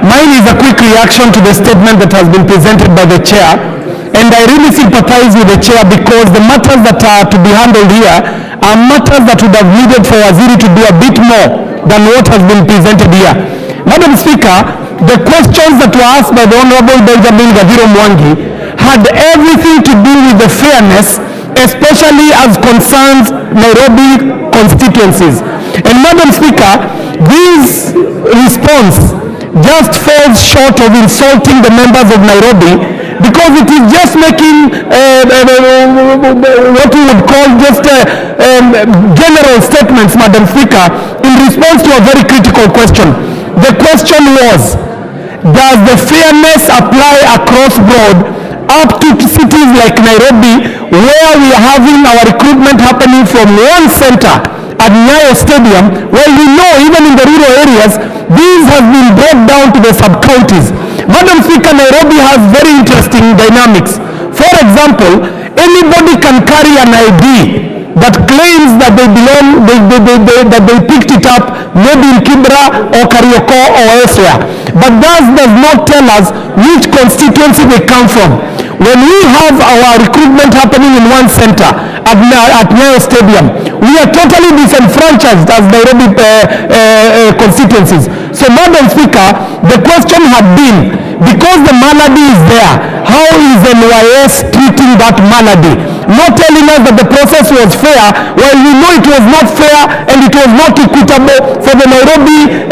Mine is a quick reaction to the statement that has been presented by the chair, and I really sympathize with the chair because the matters that are to be handled here are matters that would have needed for Waziri to do a bit more than what has been presented here. Madam Speaker, the questions that were asked by the Honorable Benjamin Gaviro Mwangi had everything to do with the fairness, especially as concerns Nairobi constituencies. And Madam Speaker, this response just falls short of insulting the members of Nairobi, because it is just making what we would call just general statements, Madam Speaker, in response to a very critical question. The question was, does the fairness apply across board up to cities like Nairobi, where we are having our recruitment happening from one center at Nyayo Stadium, where we know even in the rural areas, these have been brought down to the sub-counties. Madam Speaker, Nairobi has very interesting dynamics. For example, anybody can carry an ID that claims that they belong, that they picked it up maybe in Kibra or Karioko or elsewhere. But that does not tell us which constituency they come from. When we have our recruitment happening in one center at Nyayo Stadium, we are totally disenfranchised as Nairobi constituencies. So, Madam Speaker, the question had been, because the malady is there, how is NYS treating that malady? Not telling us that the process was fair, while we know it was not fair and it was not equitable for the Nairobi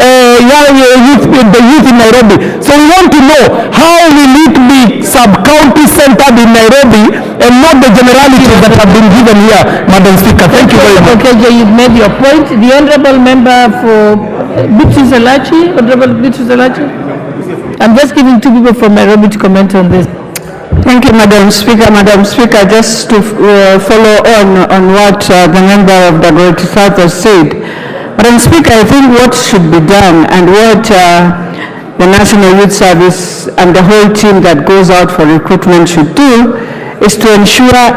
the youth in Nairobi. So we want to know, how will it be sub-county centered in Nairobi and not the generalities that have been given here, Madam Speaker? Thank you very much. Okay, you've made your point. The Honourable Member for Bitu Zalachi, Honourable Bitu Zalachi. I'm just giving two people from Nairobi to comment on this. Thank you, Madam Speaker. Madam Speaker, just to follow on what the member of the Great South has said. Madam Speaker, I think what should be done and what the National Youth Service and the whole team that goes out for recruitment should do is to ensure,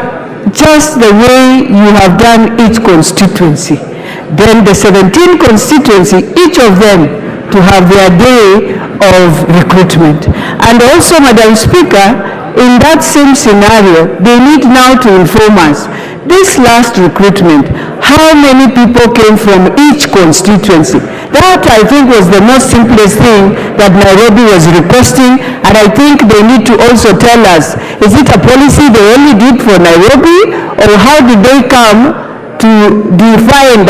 just the way you have done each constituency, then the 17 constituency, each of them to have their day of recruitment. And also, Madam Speaker, in that same scenario, they need now to inform us, this last recruitment, how many people came from each constituency? That, I think, was the most simplest thing that Nairobi was requesting, and I think they need to also tell us, is it a policy they only did for Nairobi, or how did they come to define that